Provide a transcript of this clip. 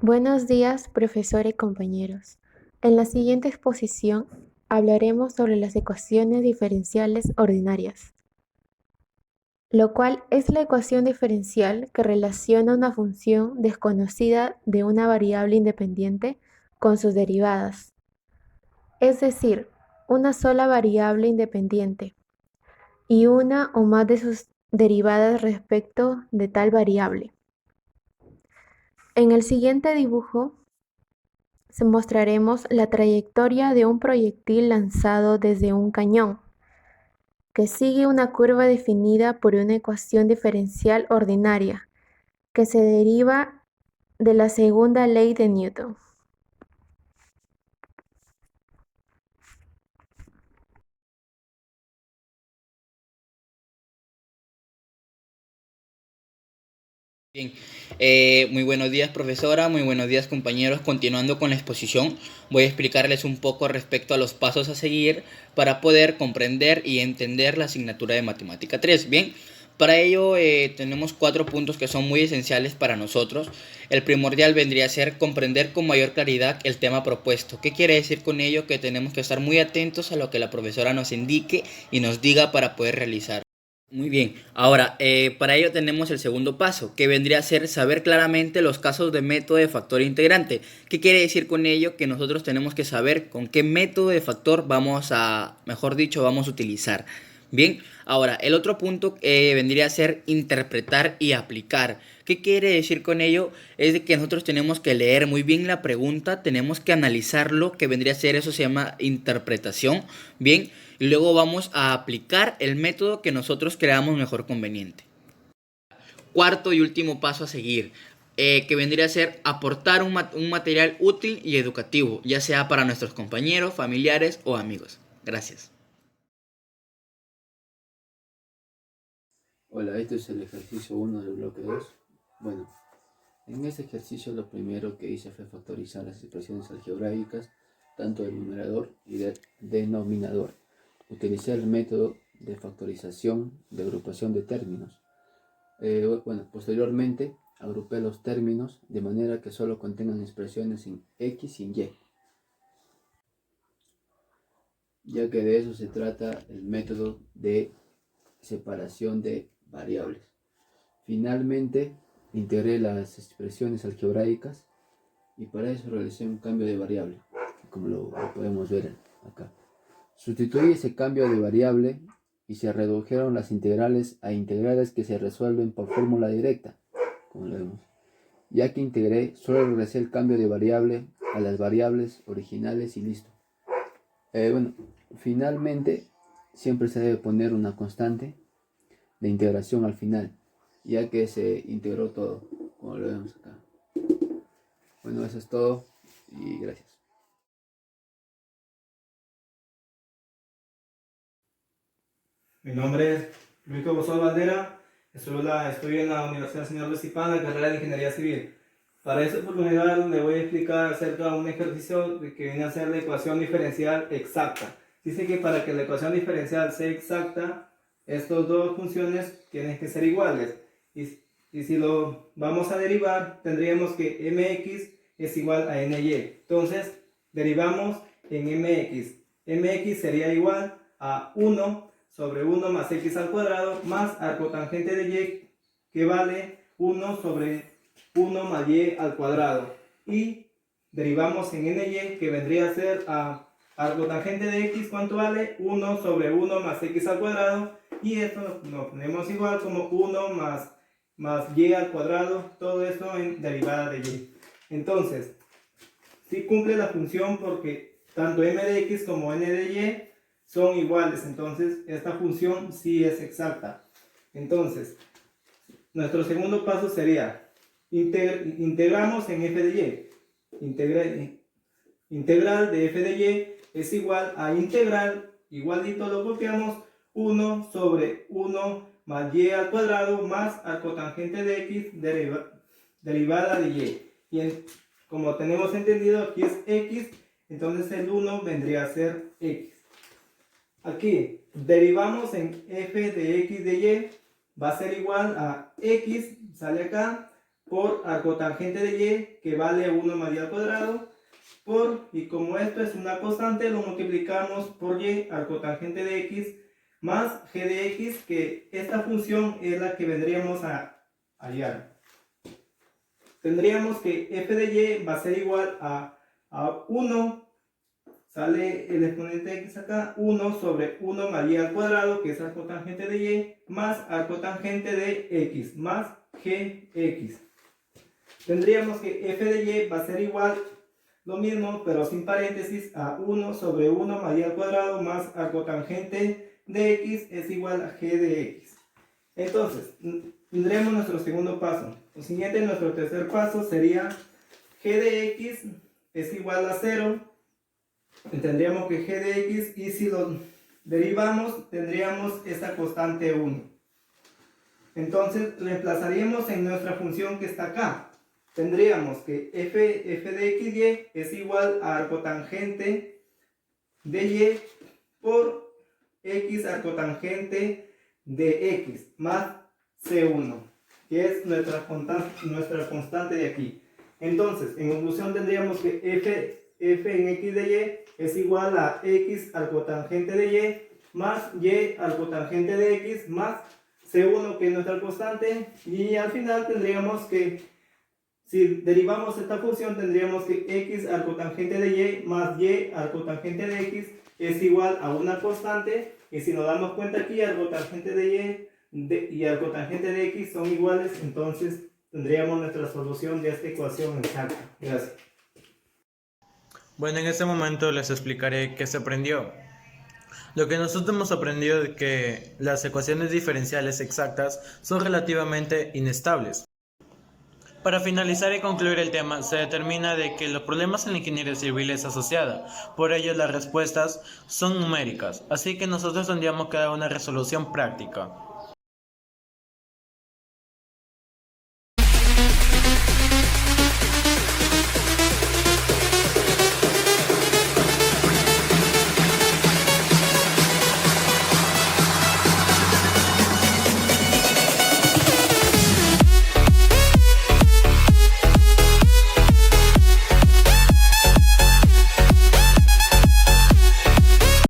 Buenos días, profesor y compañeros. En la siguiente exposición hablaremos sobre las ecuaciones diferenciales ordinarias, lo cual es la ecuación diferencial que relaciona una función desconocida de una variable independiente con sus derivadas, es decir, una sola variable independiente y una o más de sus derivadas respecto de tal variable. En el siguiente dibujo mostraremos la trayectoria de un proyectil lanzado desde un cañón, que sigue una curva definida por una ecuación diferencial ordinaria, que se deriva de la segunda ley de Newton. Bien, muy buenos días profesora, muy buenos días compañeros. Continuando con la exposición, voy a explicarles un poco respecto a los pasos a seguir para poder comprender y entender la asignatura de Matemática 3. Bien, para ello tenemos 4 puntos que son muy esenciales para nosotros. El primordial vendría a ser comprender con mayor claridad el tema propuesto. ¿Qué quiere decir con ello? Que tenemos que estar muy atentos a lo que la profesora nos indique y nos diga para poder realizar. Muy bien, ahora para ello tenemos el segundo paso, que vendría a ser saber claramente los casos de método de factor integrante. ¿Qué quiere decir con ello? Que nosotros tenemos que saber con qué método de factor vamos a utilizar. Bien, ahora el otro punto vendría a ser interpretar y aplicar. ¿Qué quiere decir con ello? Es de que nosotros tenemos que leer muy bien la pregunta, tenemos que analizarlo, que vendría a ser, eso se llama interpretación, bien, y luego vamos a aplicar el método que nosotros creamos mejor conveniente. Cuarto y último paso a seguir, que vendría a ser aportar un material útil y educativo, ya sea para nuestros compañeros, familiares o amigos. Gracias. Hola, este es el ejercicio 1 del bloque 2. Bueno, en este ejercicio lo primero que hice fue factorizar las expresiones algebraicas, tanto del numerador y del denominador. Utilicé el método de factorización de agrupación de términos. Posteriormente agrupé los términos de manera que solo contengan expresiones en X y en Y, ya que de eso se trata el método de separación de variables. Finalmente, integré las expresiones algebraicas y para eso realicé un cambio de variable, como lo podemos ver acá. Sustituí ese cambio de variable y se redujeron las integrales a integrales que se resuelven por fórmula directa, como lo vemos. Ya que integré, solo regresé el cambio de variable a las variables originales y listo. Bueno, Finalmente, siempre se debe poner una constante de integración al final, ya que se integró todo, como lo vemos acá. Bueno, eso es todo y gracias. Mi nombre es Luis Bozón Valdera, estudio en la Universidad Señor Luis Zipán, carrera de Ingeniería Civil. Para esta oportunidad le voy a explicar acerca de un ejercicio que viene a ser la ecuación diferencial exacta. Dice que para que la ecuación diferencial sea exacta, estas dos funciones tienen que ser iguales. Y si lo vamos a derivar, tendríamos que mx es igual a ny. Entonces, derivamos en mx. Mx sería igual a 1 sobre 1 más x al cuadrado más arcotangente de y, que vale 1 sobre 1 más y al cuadrado. Y derivamos en ny, que vendría a ser a arcotangente de x, ¿cuánto vale? 1 sobre 1 más x al cuadrado. Y esto lo ponemos igual como 1 más y al cuadrado, todo esto en derivada de y. Entonces, si cumple la función porque tanto m de x como n de y son iguales, entonces esta función sí es exacta. Entonces, nuestro segundo paso sería integramos en f de y. Integral de f de y es igual a integral, igualito lo copiamos, 1 sobre 1 más y al cuadrado más arcotangente de x derivada de y. Como tenemos entendido, aquí es x, entonces el 1 vendría a ser x. Aquí derivamos en f de x de y, va a ser igual a x, sale acá, por arcotangente de y, que vale 1 más y al cuadrado, y como esto es una constante, lo multiplicamos por y arcotangente de x más g de x, que esta función es la que vendríamos a hallar. Tendríamos que f de y va a ser igual a 1, sale el exponente de x acá, 1 sobre 1 más y al cuadrado, que es arcotangente de y, más arcotangente de x, más gx. Tendríamos que f de y va a ser igual, lo mismo, pero sin paréntesis, a 1 sobre 1 más y al cuadrado, más arcotangente de x es igual a g de x. Entonces, tendremos nuestro segundo paso. Lo siguiente, nuestro tercer paso sería g de x es igual a 0. Tendríamos que g de x, y si lo derivamos, tendríamos esta constante 1. Entonces, reemplazaríamos en nuestra función que está acá. Tendríamos que f de x y es igual a arcotangente de y por x arcotangente de x más c1, que es nuestra constante de aquí. Entonces, en conclusión, tendríamos que f en x de y es igual a x arcotangente de y más y arcotangente de x más c1, que es nuestra constante, y al final tendríamos que, si derivamos esta función, tendríamos que x arcotangente de y más y arcotangente de x es igual a una constante, y si nos damos cuenta aquí, arcotangente de y arcotangente de x son iguales, entonces tendríamos nuestra solución de esta ecuación exacta. Gracias. Bueno, en este momento les explicaré qué se aprendió. Lo que nosotros hemos aprendido es que las ecuaciones diferenciales exactas son relativamente inestables. Para finalizar y concluir el tema, se determina de que los problemas en la ingeniería civil es asociada, por ello las respuestas son numéricas, así que nosotros tendríamos que dar una resolución práctica.